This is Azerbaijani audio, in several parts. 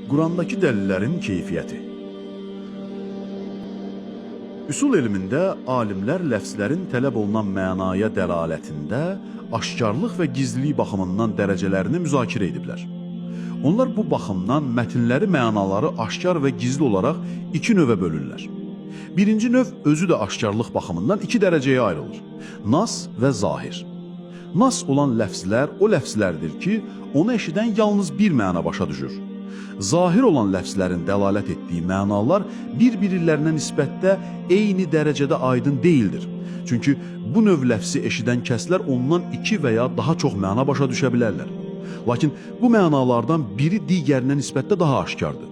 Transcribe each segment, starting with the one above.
Qurandakı dəlillərin keyfiyyəti. Üsul elmində alimlər ləfzlərin tələb olunan mənaya dəlalətində aşkarlıq və gizlilik baxımından dərəcələrini müzakirə ediblər. Onlar bu baxımdan mətnləri, mənaları aşkar və gizli olaraq iki növə bölürlər. Birinci növ özü də aşkarlıq baxımından iki dərəcəyə ayrılır. Nas və zahir. Nas olan ləfzlər o ləfzlərdir ki, onu eşidən yalnız bir məna başa düşür. Zahir olan ləfzlərin dəlalət etdiyi mənalar bir-birlərinə nisbətdə eyni dərəcədə aydın deyildir. Çünki bu növ ləfzi eşidən kəslər ondan iki və ya daha çox məna başa düşə bilərlər. Lakin bu mənalardan biri digərinə nisbətdə daha aşkardır.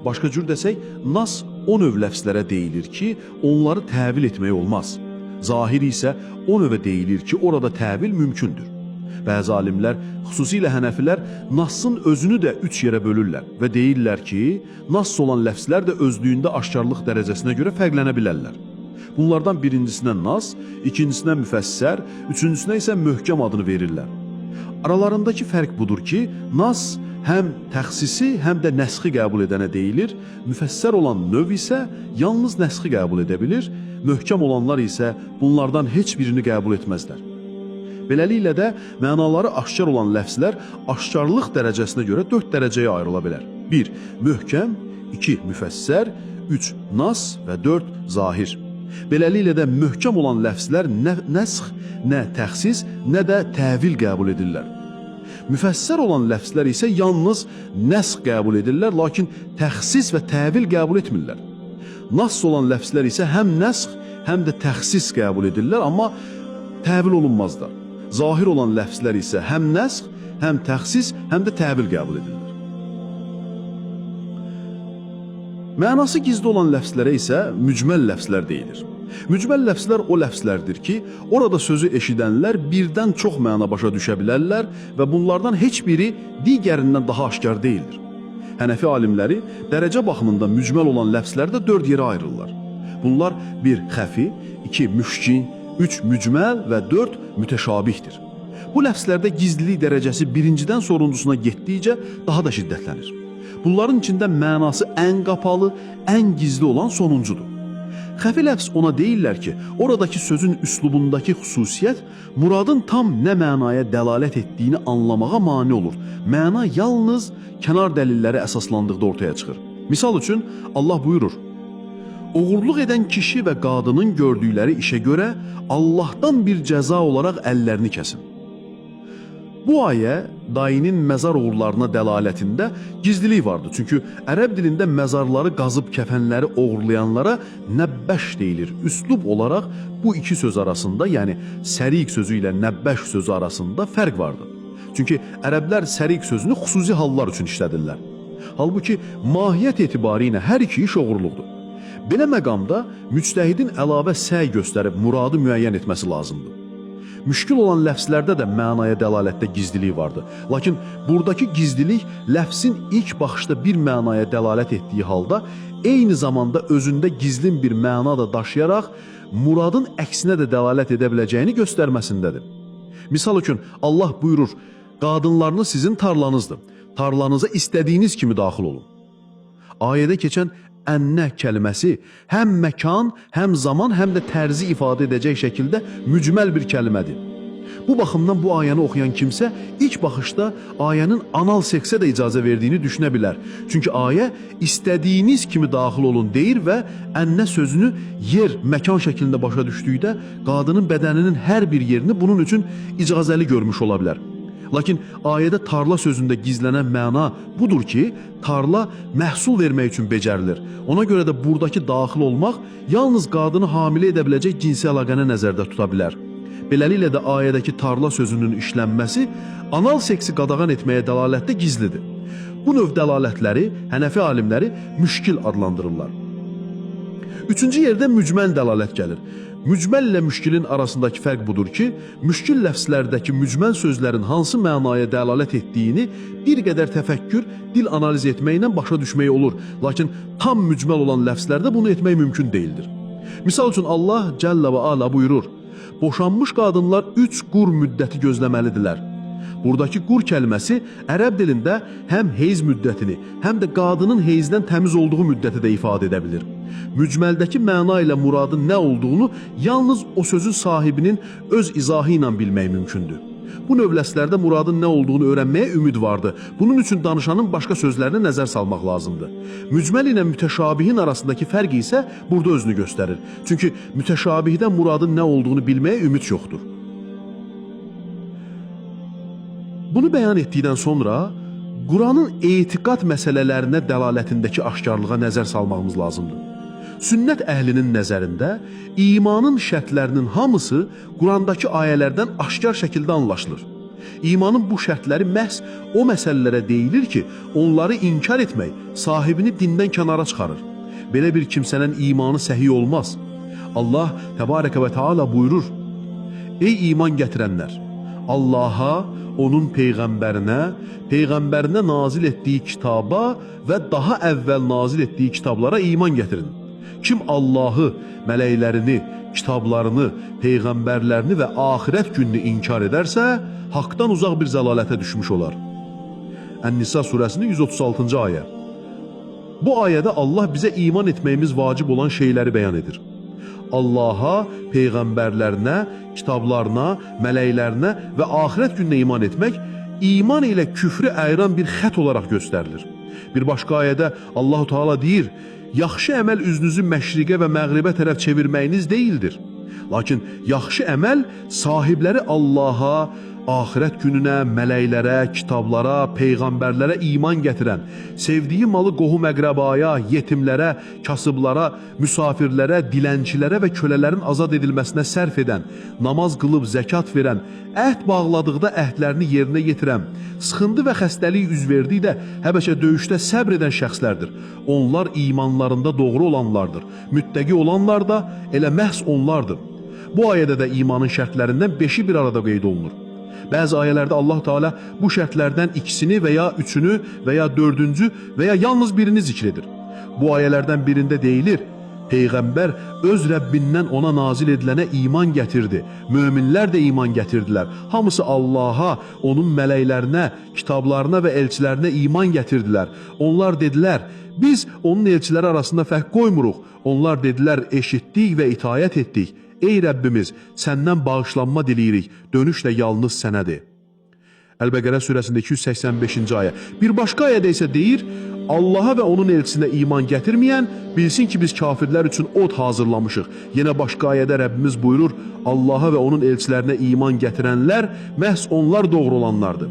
Başqa cür desək, nas o növ ləfzlərə deyilir ki, onları təvil etmək olmaz. Zahir isə o növə deyilir ki, orada təvil mümkündür. Bəzi alimlər, xüsusilə hənəfilər, Nasın özünü də üç yerə bölürlər və deyirlər ki, Nas olan ləfzlər də özlüyündə aşkarlıq dərəcəsinə görə fərqlənə bilərlər. Bunlardan birincisinə Nas, ikincisinə müfəssər, üçüncüsünə isə möhkəm adını verirlər. Aralarındakı fərq budur ki, Nas həm təxsisi, həm də nəsxi qəbul edənə deyilir, müfəssər olan növ isə yalnız nəsxi qəbul edə bilir, möhkəm olanlar isə bunlardan heç birini qəbul etməzlər. Beləliklə də mənaları aşkar olan ləfzlər aşkarlıq dərəcəsinə görə 4 dərəcəyə ayrıla bilər. 1. Möhkəm, 2. Müfəssər, 3. Nas və 4. Zahir. Beləliklə də möhkəm olan ləfzlər nə nəsx, nə təxsis, nə də təvil qəbul edirlər. Müfəssər olan ləfzlər isə yalnız nəsx qəbul edirlər, lakin təxsis və təvil qəbul etmirlər. Nas olan ləfzlər isə həm nəsx, həm də təxsis qəbul edirlər, amma təvil olunmazlar. Zahir olan ləfzlər isə həm nəsx, həm təxsis, həm də təvil qəbul edirlər. Mənası gizli olan ləfzlərə isə mücməl ləfzlər deyilir. Mücməl ləfzlər o ləfzlərdir ki, orada sözü eşidənlər birdən çox məna başa düşə bilərlər və bunlardan heç biri digərindən daha aşkar deyildir. Hənəfi alimləri dərəcə baxımından mücməl olan ləfzlərdə 4 yerə ayrılırlar. Bunlar 1. Xəfi, 2. Müşkin, 3. Mücməl və 4. Mütəşabihdir. Bu ləfzlərdə gizlilik dərəcəsi birincidən soruncusuna getdikcə daha da şiddətlənir. Bunların içində mənası ən qapalı, ən gizli olan sonuncudur. Xəfi ləfz ona deyirlər ki, oradakı sözün üslubundakı xüsusiyyət muradın tam nə mənaya dəlalət etdiyini anlamağa mane olur. Məna yalnız kənar dəlillərə əsaslandıqda ortaya çıxır. Misal üçün, Allah buyurur: Oğurluq edən kişi və qadının gördükləri işə görə Allahdan bir cəza olaraq əllərini kəsin. Bu ayə dayinin məzar oğurlarına dəlalətində gizlilik vardır. Çünki ərəb dilində məzarları qazıb kəfənləri oğurlayanlara nəbbəş deyilir. Üslub olaraq bu iki söz arasında, yəni sərik sözü ilə nəbbəş sözü arasında fərq vardır. Çünki ərəblər sərik sözünü xüsusi hallar üçün işlədirlər. Halbuki mahiyyət etibarı ilə hər iki iş oğurluqdur. Belə məqamda müctəhidin əlavə səy göstərib muradı müəyyən etməsi lazımdır. Müşkül olan ləfzlərdə də mənaya dəlalətdə gizlilik vardır. Lakin buradakı gizlilik ləfzin ilk baxışda bir mənaya dəlalət etdiyi halda eyni zamanda özündə gizlin bir məna da daşıyaraq muradın əksinə də dəlalət edə biləcəyini göstərməsindədir. Misal üçün Allah buyurur: Qadınlarınız sizin tarlanızdır. Tarlanıza istədiyiniz kimi daxil olun. Ayədə keçən ənnə kəlməsi həm məkan, həm zaman, həm də tərzi ifadə edəcək şəkildə mücməl bir kəlmədir. Bu baxımdan bu ayəni oxuyan kimsə ilk baxışda ayənin anal seksə də icazə verdiyini düşünə bilər. Çünki ayə istədiyiniz kimi daxil olun deyir və ənnə sözünü yer, məkan şəklində başa düşdükdə qadının bədəninin hər bir yerini bunun üçün icazəli görmüş ola bilər. Lakin ayədə tarla sözündə gizlənən məna budur ki, tarla məhsul vermək üçün becərilir. Ona görə də buradakı daxil olmaq yalnız qadını hamilə edə biləcək cinsi əlaqəni nəzərdə tuta bilər. Beləliklə də ayədəki tarla sözünün işlənməsi anal seksi qadağan etməyə dəlalətdə gizlidir. Bu növ dəlalətləri hənəfi alimləri müşkil adlandırırlar. Üçüncü yerdə mücməl dəlalət gəlir. Mücməl ilə müşkilin arasındakı fərq budur ki, müşkil ləfzlərdəki mücməl sözlərin hansı mənaya dəlalət etdiyini bir qədər təfəkkür, dil analiz etməklə başa düşmək olur. Lakin tam mücməl olan ləfzlərdə bunu etmək mümkün deyildir. Misal üçün Allah Cəllə və Ala buyurur: Boşanmış qadınlar 3 qur müddəti gözləməlidirlər. Buradakı qur kəlməsi ərəb dilində həm heyz müddətini, həm də qadının heyzdən təmiz olduğu müddəti də ifadə edə bilir. Mücməldəki məna ilə muradın nə olduğunu yalnız o sözün sahibinin öz izahı ilə bilmək mümkündür. Bu növləslərdə muradın nə olduğunu öyrənməyə ümid vardı. Bunun üçün danışanın başqa sözlərinə nəzər salmaq lazımdır. Mücməl ilə mütəşabihin arasındakı fərq isə burada özünü göstərir. Çünki mütəşabihdən muradın nə olduğunu bilməyə ümid yoxdur. Bunu bəyan etdikdən sonra Quranın etiqad məsələlərinə dəlalətindəki aşkarlığa nəzər salmağımız lazımdır. Sünnət əhlinin nəzərində imanın şərtlərinin hamısı Qurandakı ayələrdən aşkar şəkildə anlaşılır. İmanın bu şərtləri məhz o məsələlərə deyilir ki, onları inkar etmək sahibini dindən kənara çıxarır. Belə bir kimsənin imanı səhi olmaz. Allah Təbarəkə və Teala buyurur: Ey iman gətirənlər! Allaha, onun Peyğəmbərinə nazil etdiyi kitaba və daha əvvəl nazil etdiyi kitablara iman gətirin. Kim Allahı, mələklərini, kitablarını, peyğəmbərlərini və axirət gününü inkar edərsə, haqdan uzaq bir zəlalətə düşmüş olar. Ən-Nisa surəsinin 136-cı ayə. Bu ayədə Allah bizə iman etməyimiz vacib olan şeyləri bəyan edir. Allaha, peyğəmbərlərinə, kitablarına, mələklərinə və axirət gününə iman etmək, iman ilə küfrü ayıran bir xət olaraq göstərilir. Bir başqa ayədə Allah-u Teala deyir: Yaxşı əməl üzünüzü məşriqə və məğribə tərəf çevirməyiniz deyildir. Lakin yaxşı əməl sahibləri Allaha, axirət gününə, mələklərə, kitablara, peyğəmbərlərə iman gətirən, sevdiyi malı qohum-əqrəbaya, yetimlərə, kasıblara, müsafirlərə, dilənçilərə və kölələrin azad edilməsinə sərf edən, namaz qılıb zəkat verən, əhd bağladıqda əhdlərini yerinə yetirən, sıxıntı və xəstəlik üz verdikdə həbəşə döyüşdə səbr edən şəxslərdir. Onlar imanlarında doğru olanlardır. Müttəqi olanlar da elə məhz onlardır. Bu ayədə də imanın şərtlərindən 5-i bir arada qeyd olunur. Bəzi ayələrdə Allah Teala bu şərtlərdən ikisini və ya üçünü və ya dördüncü və ya yalnız birini zikr edir. Bu ayələrdən birində deyilir: Peyğəmbər öz Rəbbindən ona nazil edilənə iman gətirdi. Möminlər də iman gətirdilər. Hamısı Allaha, onun mələklərinə, kitablarına və elçilərinə iman gətirdilər. Onlar dedilər: Biz onun elçiləri arasında fərq qoymuruq. Onlar dedilər: Eşitdik və itayət etdik. Ey Rəbbimiz, səndən bağışlanma diləyirik, dönüş də yalnız sənədir. Əl-Bəqərə surəsində 285-ci ayə. Bir başqa ayədə isə deyir: Allaha və onun elçisinə iman gətirməyən bilsin ki, biz kafirlər üçün od hazırlamışıq. Yenə başqa ayədə Rəbbimiz buyurur: Allaha və onun elçilərinə iman gətirənlər məhz onlar doğru olanlardır.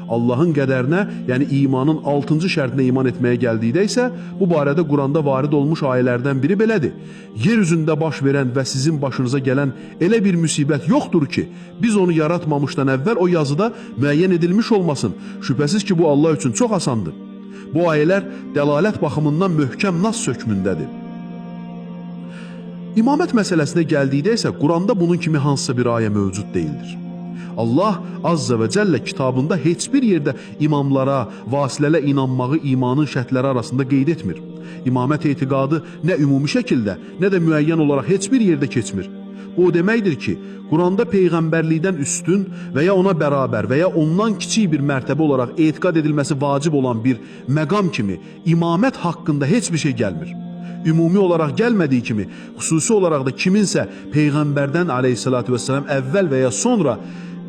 Allahın qədərinə, yəni imanın 6-cı şərtinə iman etməyə gəldikdə isə, bu barədə Quranda varid olmuş ayələrdən biri belədir. Yer üzündə baş verən və sizin başınıza gələn elə bir müsibət yoxdur ki, biz onu yaratmamışdan əvvəl o yazıda müəyyən edilmiş olmasın. Şübhəsiz ki, bu Allah üçün çox asandır. Bu ayələr dəlalət baxımından möhkəm nas hökmündədir. İmamət məsələsinə gəldikdə isə Quranda bunun kimi hansısa bir ayə mövcud deyildir. Allah Azza və Cəllə kitabında heç bir yerdə imamlara, vasilələ inanmağı imanın şərtləri arasında qeyd etmir. İmamət etiqadı nə ümumi şəkildə, nə də müəyyən olaraq heç bir yerdə keçmir. Bu o deməkdir ki, Quranda peyğəmbərlikdən üstün və ya ona bərabər və ya ondan kiçik bir mərtəbə olaraq etiqad edilməsi vacib olan bir məqam kimi imamət haqqında heç bir şey gəlmir. Ümumi olaraq gəlmədiyi kimi, xüsusi olaraq da kiminsə Peyğəmbərdən aleyhissalatü vesselam əvvəl və ya sonra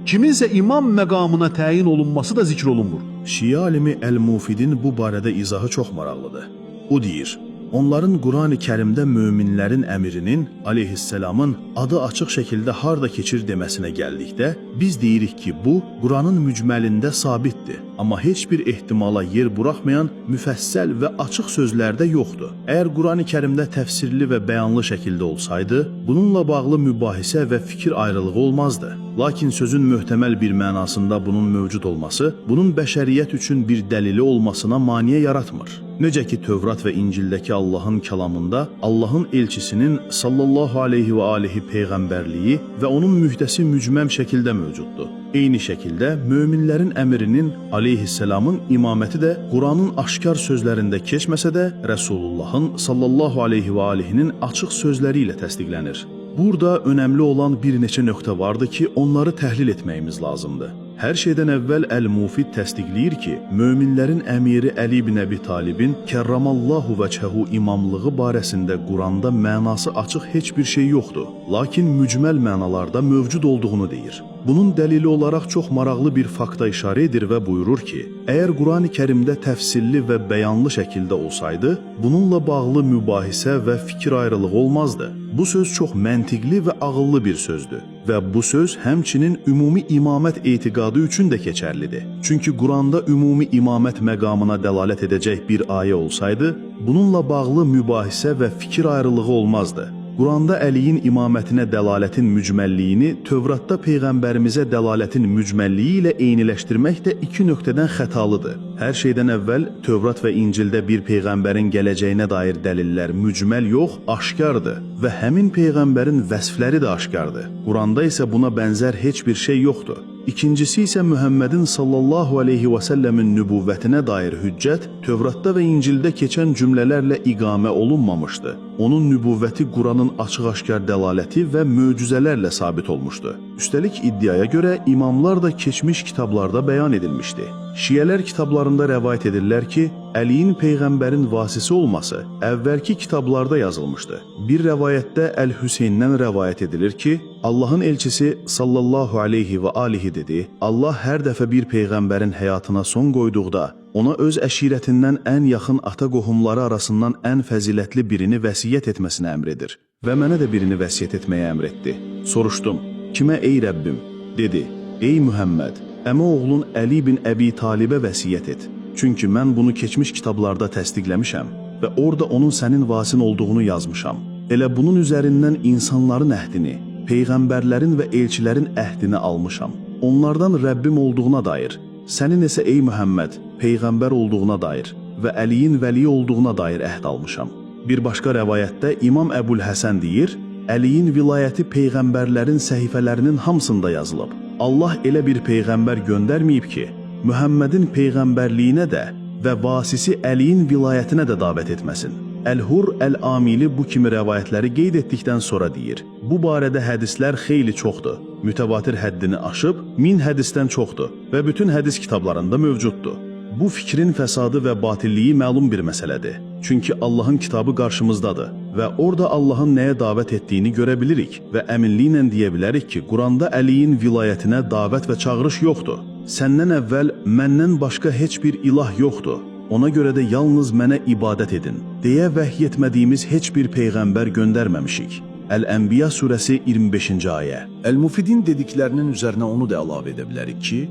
kiminsə imam məqamına təyin olunması da zikr olunmur. Şiə alimi Əl-Mufidin bu barədə izahı çox maraqlıdır. O deyir: Onların Qurani Kərimdə möminlərin əmirinin, aleyhisselamın adı açıq şəkildə harda keçir deməsinə gəldikdə, biz deyirik ki, bu, Quranın mücməlində sabitdir. Amma heç bir ehtimala yer buraxmayan müfəssəl və açıq sözlərdə yoxdur. Əgər Qurani Kərimdə təfsirli və bəyanlı şəkildə olsaydı, bununla bağlı mübahisə və fikir ayrılığı olmazdı. Lakin sözün möhtəməl bir mənasında bunun mövcud olması, bunun bəşəriyyət üçün bir dəlili olmasına maniyə yaratmır. Necə ki, Tövrat və İncildəki Allahın kəlamında Allahın elçisinin sallallahu aleyhi və alihi peyğəmbərliyi və onun mühdəsi mücməm şəkildə mövcuddur. Eyni şəkildə möminlərin əmirinin aleyhisselamın imaməti də Quranın aşkar sözlərində keçməsə də Rəsulullahın sallallahu aleyhi və alihinin açıq sözləri ilə təsdiqlənir. Burada önəmli olan bir neçə nöqtə vardı ki, onları təhlil etməyimiz lazımdır. Hər şeydən əvvəl Əl-Mufid təsdiqləyir ki, möminlərin əmiri Əli ibn Əbi Talibin kərramallahu vəchəhu imamlığı barəsində Quranda mənası açıq heç bir şey yoxdur, lakin mücməl mənalarda mövcud olduğunu deyir. Bunun dəlili olaraq çox maraqlı bir fakta işarə edir və buyurur ki, əgər Qurani Kərimdə təfsilli və bəyanlı şəkildə olsaydı, bununla bağlı mübahisə və fikir ayrılığı olmazdı. Bu söz çox məntiqli və ağıllı bir sözdür və bu söz həmçinin ümumi imamət etiqadı üçün də keçərlidir. Çünki Quranda ümumi imamət məqamına dəlalət edəcək bir ayə olsaydı, bununla bağlı mübahisə və fikir ayrılığı olmazdı. Quranda Əliyin imamətinə dəlalətin mücməlliyini Tövratda Peyğəmbərimizə dəlalətin mücməlliyi ilə eyniləşdirmək də iki nöqtədən xətalıdır. Hər şeydən əvvəl Tövrat və İncildə bir Peyğəmbərin gələcəyinə dair dəlillər mücməl yox, aşkardır və həmin Peyğəmbərin vəsfləri də aşkardır. Quranda isə buna bənzər heç bir şey yoxdur. İkincisi isə Mühəmmədin sallallahu aleyhi və səlləmin nübüvvətinə dair hüccət Tövratda və İncildə keçən cümlələrlə iqamə olunmamışdı. Onun nübüvvəti Quranın açıq-aşkar dəlaləti və möcüzələrlə sabit olmuşdu. Üstəlik iddiaya görə imamlar da keçmiş kitablarda bəyan edilmişdi. Şiyələr kitablarında rəvayət edirlər ki, Əliyin Peyğəmbərin vasisi olması əvvəlki kitablarda yazılmışdı. Bir rəvayətdə Əl-Hüseyndən rəvayət edilir ki, Allahın elçisi sallallahu aleyhi və alihi dedi, Allah hər dəfə bir Peyğəmbərin həyatına son qoyduqda, ona öz əşirətindən ən yaxın ata qohumları arasından ən fəzilətli birini vəsiyyət etməsinə əmr edir və mənə də birini vəsiyyət etməyə əmr etdi. Soruşdum, kimə ey Rəbbim? Dedi, ey Mühəmməd, əmi oğlun Əli ibn Əbi Talibə vəsiyyət et. Çünki mən bunu keçmiş kitablarda təsdiqləmişəm və orada onun sənin vasin olduğunu yazmışam. Elə bunun üzərindən insanların əhdini, peyğəmbərlərin və elçilərin əhdini almışam. Onlardan Rəbbim olduğuna dair, sənin isə ey Mühəmməd, peyğəmbər olduğuna dair və Əliyin vəli olduğuna dair əhd almışam. Bir başqa rəvayətdə İmam Əbul-Həsən deyir, Əliyin vilayəti peyğəmbərlərin səhifələrinin hamısında yazılıb. Allah elə bir peyğəmbər göndərməyib ki, Mühəmmədin peyğəmbərliyinə də və vasisi Əliyin vilayətinə də davət etməsin. Əl-Hur Əl-Amili bu kimi rəvayətləri qeyd etdikdən sonra deyir, bu barədə hədislər xeyli çoxdur, mütəvatir həddini aşıb 1000 hədisdən çoxdur və bütün hədis kitablarında mövcuddur. Bu fikrin fəsadı və batilliyi məlum bir məsələdir. Çünki Allahın kitabı qarşımızdadır və orada Allahın nəyə davət etdiyini görə bilirik və əminliklə deyə bilərik ki, Quranda Əliyin vilayətinə davət və çağırış yoxdur. Səndən əvvəl məndən başqa heç bir ilah yoxdur. Ona görə də yalnız mənə ibadət edin, deyə vəhy etmədiyimiz heç bir peyğəmbər göndərməmişik. Əl-Ənbiya surəsi 25-ci ayə. Əl-Mufidin dediklərinin üzərinə onu da əlavə edə bilərik ki,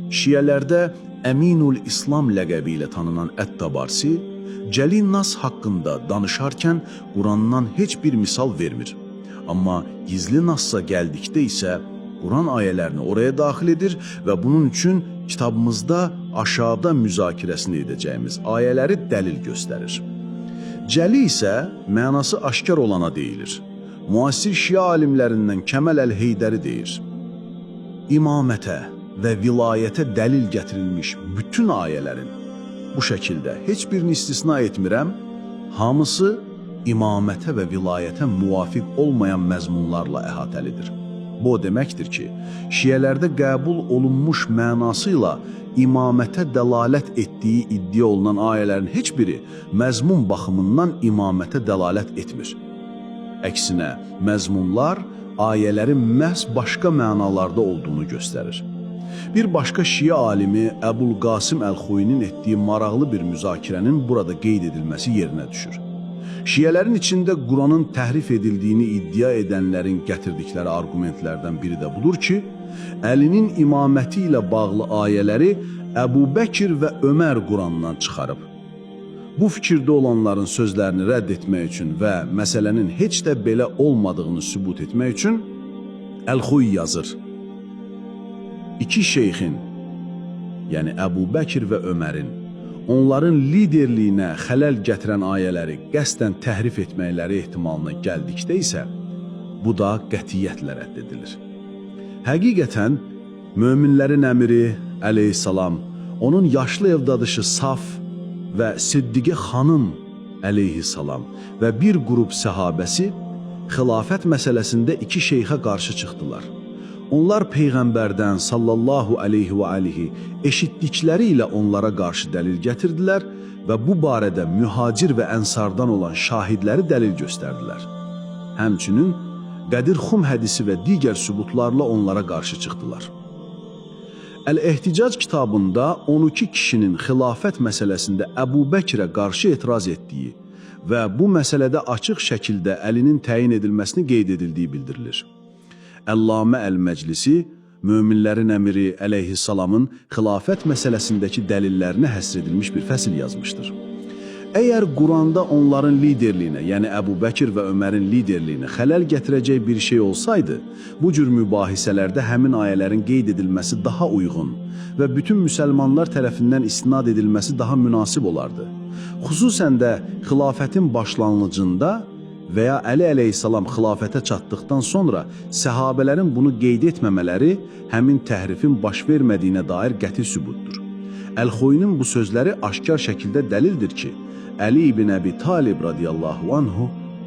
Şiyələrdə Əminul İslam ləqəbi ilə tanınan Ət-Tabarsi, Cəli Nas haqqında danışarkən Qurandan heç bir misal vermir. Amma gizli Nas'a gəldikdə isə Quran ayələrini oraya daxil edir və bunun üçün kitabımızda aşağıda müzakirəsini edəcəyimiz ayələri dəlil göstərir. Cəli isə mənası aşkar olana deyilir. Müasir şia alimlərindən Kəməl Əl-Heydəri deyir. İmamətə və vilayətə dəlil gətirilmiş bütün ayələrin bu şəkildə heç birini istisna etmirəm, hamısı imamətə və vilayətə muvafiq olmayan məzmunlarla əhatəlidir. Bu o deməkdir ki, şiyələrdə qəbul olunmuş mənası ilə imamətə dəlalət etdiyi iddia olunan ayələrin heç biri məzmun baxımından imamətə dəlalət etmir. Əksinə, məzmunlar ayələrin məhz başqa mənalarda olduğunu göstərir. Bir başqa şia alimi Əbul Qasim Əl-Xuyinin etdiyi maraqlı bir müzakirənin burada qeyd edilməsi yerinə düşür. Şiyələrin içində Quranın təhrif edildiyini iddia edənlərin gətirdikləri argumentlərdən biri də budur ki, Əlinin imaməti ilə bağlı ayələri Əbu Bəkir və Ömər Qurandan çıxarıb. Bu fikirdə olanların sözlərini rədd etmək üçün və məsələnin heç də belə olmadığını sübut etmək üçün Əl-Xuy yazır. İki şeyxin, yəni Əbu Bəkir və Ömərin, onların liderliyinə xələl gətirən ayələri qəsdən təhrif etməkləri ehtimalına gəldikdə isə, bu da qətiyyətlə rədd edilir. Həqiqətən, möminlərin əmiri əleyhissalam, onun yaşlı evdadışı Saf və Siddiqə xanım əleyhissalam və bir qrup səhabəsi xilafət məsələsində iki şeyxə qarşı çıxdılar. Onlar Peyğəmbərdən sallallahu aleyhi və alihi eşitdikləri ilə onlara qarşı dəlil gətirdilər və bu barədə mühacir və ənsardan olan şahidləri dəlil göstərdilər. Həmçinin Qədir Xum hədisi və digər sübutlarla onlara qarşı çıxdılar. Əl-Ehticac kitabında 12 kişinin xilafət məsələsində Əbu Bəkrə qarşı etiraz etdiyi və bu məsələdə açıq şəkildə Əlinin təyin edilməsini qeyd edildiyi bildirilir. Əllamə Əl-Məclisi, möminlərin əmiri əleyhissalamın xilafət məsələsindəki dəlillərinə həsr edilmiş bir fəsil yazmışdır. Əgər Quranda onların liderliyinə, yəni Əbu Bəkir və Ömərin liderliyinə xələl gətirəcək bir şey olsaydı, bu cür mübahisələrdə həmin ayələrin qeyd edilməsi daha uyğun və bütün müsəlmanlar tərəfindən istinad edilməsi daha münasib olardı. Xüsusən də xilafətin başlanğıcında və ya Əli əleyhissalam xilafətə çatdıqdan sonra səhabələrin bunu qeyd etməmələri həmin təhrifin baş vermədiyinə dair qəti sübutdur. Əl-Xoynin bu sözləri aşkar şəkildə dəlildir ki, Əli ibn Əbi Talib radiyallahu anhu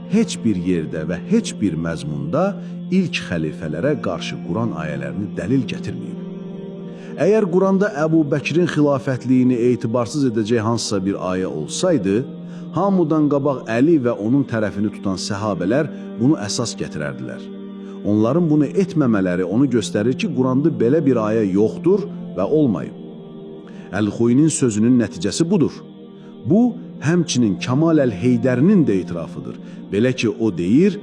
heç bir yerdə və heç bir məzmunda ilk xəlifələrə qarşı Quran ayələrini dəlil gətirməyib. Əgər Quranda Əbu Bəkrin xilafətliyini etibarsız edəcək hansısa bir ayə olsaydı, hamıdan qabaq Əli və onun tərəfini tutan səhabələr bunu əsas gətirərdilər. Onların bunu etməmələri onu göstərir ki, Quranda belə bir ayə yoxdur və olmayıb. Əl-Xoynin sözünün nəticəsi budur. Bu, həmçinin Kamal Əl-Heydərinin də itirafıdır. Belə ki, o deyir,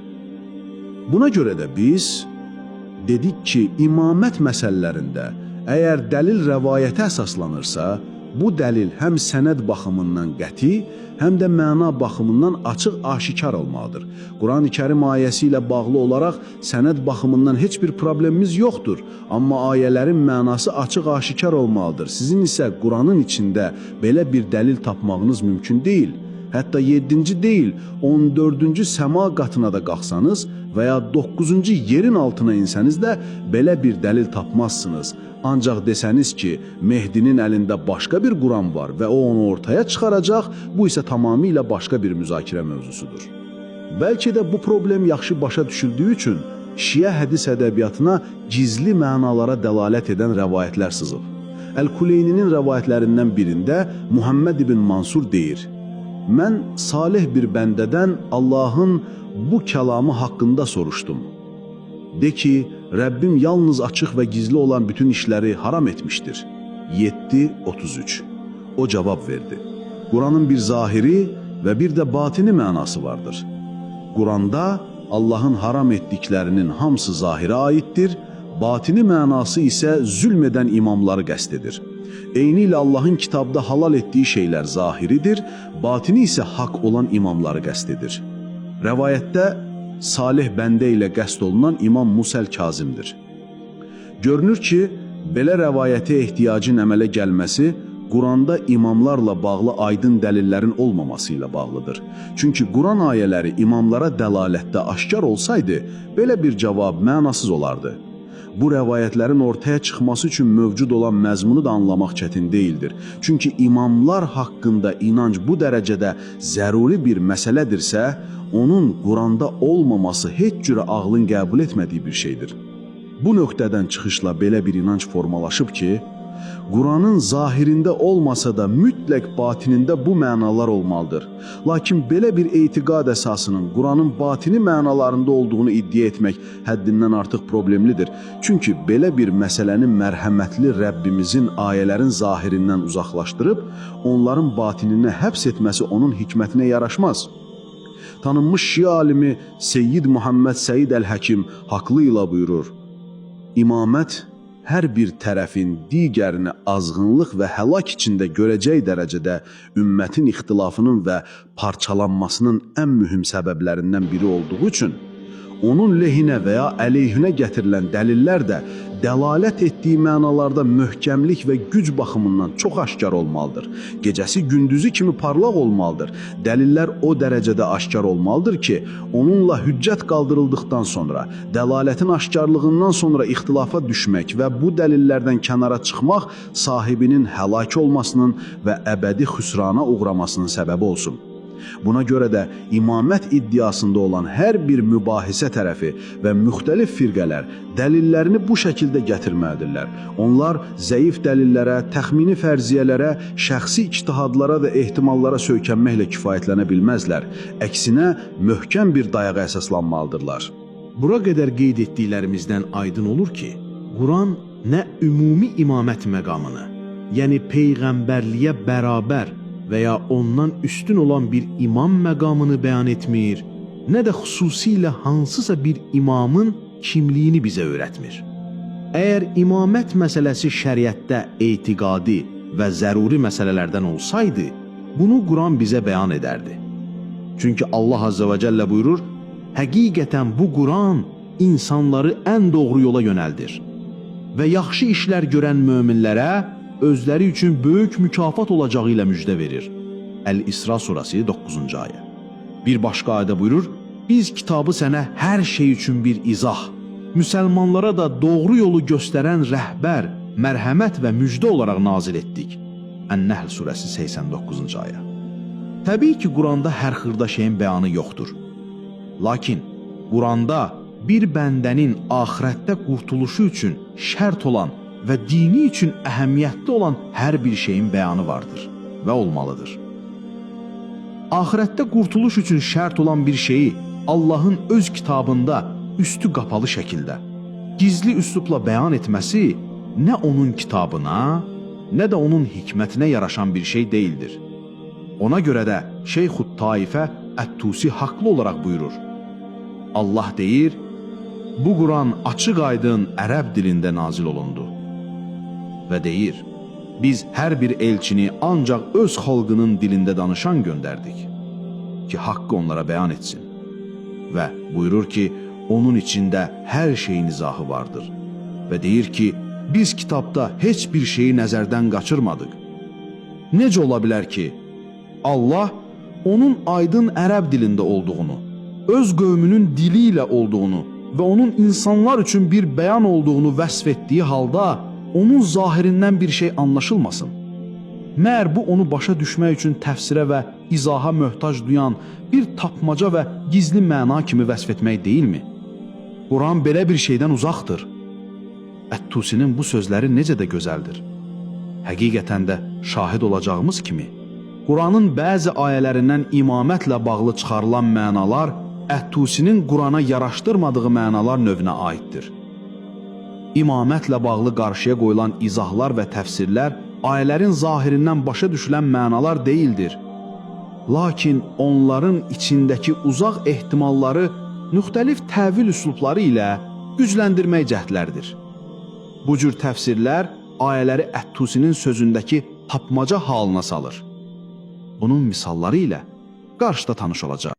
buna görə də biz dedik ki, imamət məsələlərində əgər dəlil rəvayətə əsaslanırsa, bu dəlil həm sənəd baxımından qəti, həm də məna baxımından açıq-aşikar olmalıdır. Quran-ı Kərim ayəsi ilə bağlı olaraq sənəd baxımından heç bir problemimiz yoxdur, amma ayələrin mənası açıq-aşikar olmalıdır. Sizin isə Quranın içində belə bir dəlil tapmağınız mümkün deyil. Hətta 7-ci deyil, 14-cü səma qatına da qalxsanız və ya 9-cu yerin altına insəniz də belə bir dəlil tapmazsınız. Ancaq desəniz ki, Mehdinin əlində başqa bir Quran var və o onu ortaya çıxaracaq, bu isə tamamilə başqa bir müzakirə mövzusudur. Bəlkə də bu problem yaxşı başa düşüldüyü üçün Şiə hədis ədəbiyyatına gizli mənalara dəlalət edən rəvayətlər sızıb. Əl-Kuleyninin rəvayətlərindən birində Muhammed ibn Mansur deyir, mən salih bir bəndədən Allahın bu kəlamı haqqında soruşdum. De ki, Rəbbim yalnız açıq və gizli olan bütün işləri haram etmişdir. 7:33. O cavab verdi. Quranın bir zahiri və bir də batini mənası vardır. Quranda Allahın haram etdiklərinin hamısı zahirə aiddir, batini mənası isə zülm edən imamları qəsd edir. Eyni ilə Allahın kitabda halal etdiyi şeylər zahiridir, batini isə haqq olan imamları qəsd edir. Rəvayətdə salih bəndə ilə qəsd olunan İmam Musəl Kazimdir. Görünür ki, belə rəvayətə ehtiyacın əmələ gəlməsi Quranda imamlarla bağlı aydın dəlillərin olmaması ilə bağlıdır. Çünki Quran ayələri imamlara dəlalətdə aşkar olsaydı, belə bir cavab mənasız olardı. Bu rəvayətlərin ortaya çıxması üçün mövcud olan məzmunu da anlamaq çətin deyildir. Çünki imamlar haqqında inanc bu dərəcədə zəruri bir məsələdirsə, onun Quranda olmaması heç cürə ağlın qəbul etmədiyi bir şeydir. Bu nöqtədən çıxışla belə bir inanc formalaşıb ki, Quranın zahirində olmasa da mütləq batinində bu mənalar olmalıdır. Lakin belə bir etiqad əsasının Quranın batini mənalarında olduğunu iddia etmək həddindən artıq problemlidir. Çünki belə bir məsələni mərhəmətli Rəbbimizin ayələrin zahirindən uzaqlaşdırıb, onların batininə həbs etməsi onun hikmətinə yaraşmaz. Tanınmış Şia alimi Seyyid Muhammed Səid Əl-Həkim haqlı ilə buyurur, İmamət hər bir tərəfin digərini azğınlıq və həlak içində görəcək dərəcədə ümmətin ixtilafının və parçalanmasının ən mühüm səbəblərindən biri olduğu üçün, onun lehinə və ya əleyhinə gətirilən dəlillər də dəlalət etdiyi mənalarda möhkəmlik və güc baxımından çox aşkar olmalıdır. Gecəsi gündüzü kimi parlaq olmalıdır. Dəlillər o dərəcədə aşkar olmalıdır ki, onunla hüccət qaldırıldıqdan sonra, dəlalətin aşkarlığından sonra ixtilafa düşmək və bu dəlillərdən kənara çıxmaq sahibinin həlak olmasının və əbədi xüsrana uğramasının səbəbi olsun. Buna görə də imamət iddiasında olan hər bir mübahisə tərəfi və müxtəlif firqələr dəlillərini bu şəkildə gətirməlidirlər. Onlar zəif dəlillərə, təxmini fərziyyələrə, şəxsi ictihadlara və ehtimallara söykənməklə kifayətlənə bilməzlər. Əksinə, möhkəm bir dayağa əsaslanmalıdırlar. Bura qədər qeyd etdiklərimizdən aydın olur ki, Quran nə ümumi imamət məqamını, yəni peyğəmbərliyə bərabər və ya ondan üstün olan bir imam məqamını bəyan etmir, nə də xüsusilə hansısa bir imamın kimliyini bizə öyrətmir. Əgər imamət məsələsi şəriətdə etiqadi və zəruri məsələlərdən olsaydı, bunu Quran bizə bəyan edərdi. Çünki Allah Azza və Cəllə buyurur, həqiqətən bu Quran insanları ən doğru yola yönəldir və yaxşı işlər görən möminlərə özləri üçün böyük mükafat olacağı ilə müjdə verir. Əl-İsra surəsi 9-cu ayə. Bir başqa ayədə buyurur, biz kitabı sənə hər şey üçün bir izah, müsəlmanlara da doğru yolu göstərən rəhbər, mərhəmət və müjdə olaraq nazil etdik. Ən-Nəhl surəsi 89-cu ayə. Təbii ki, Quranda hər xırda şeyin bəyanı yoxdur. Lakin Quranda bir bəndənin axirətdə qurtuluşu üçün şərt olan və dini üçün əhəmiyyətli olan hər bir şeyin bəyanı vardır və olmalıdır. Axirətdə qurtuluş üçün şərt olan bir şeyi Allahın öz kitabında üstü qapalı şəkildə, gizli üslubla bəyan etməsi nə onun kitabına, nə də onun hikmətinə yaraşan bir şey deyildir. Ona görə də Şeyxut Taifə Ət-Tusi haqlı olaraq buyurur. Allah deyir, bu Quran açıq aydın ərəb dilində nazil olundu. Və deyir, biz hər bir elçini ancaq öz xalqının dilində danışan göndərdik ki, haqqı onlara bəyan etsin. Və buyurur ki, onun içində hər şeyin izahı vardır. Və deyir ki, biz kitabda heç bir şeyi nəzərdən qaçırmadıq. Necə ola bilər ki, Allah onun aydın ərəb dilində olduğunu, öz qövmünün dili ilə olduğunu və onun insanlar üçün bir bəyan olduğunu vəsf etdiyi halda onun zahirindən bir şey anlaşılmasın. Məyər bu onu başa düşmək üçün təfsirə və izaha möhtac duyan bir tapmaca və gizli məna kimi vəsf etmək deyilmi? Quran belə bir şeydən uzaqdır. Ət-Tusinin bu sözləri necə də gözəldir. Həqiqətən də şahid olacağımız kimi, Quranın bəzi ayələrindən imamətlə bağlı çıxarılan mənalar Ət-Tusinin Qurana yaraşdırmadığı mənalar növünə aiddir. İmamətlə bağlı qarşıya qoyulan izahlar və təfsirlər ayələrin zahirindən başa düşülən mənalar deyildir. Lakin onların içindəki uzaq ehtimalları müxtəlif təvil üslubları ilə gücləndirmək cəhdlərdir. Bu cür təfsirlər ayələri Ət-Tusinin sözündəki tapmaca halına salır. Bunun misalları ilə qarşıda tanış olacaq.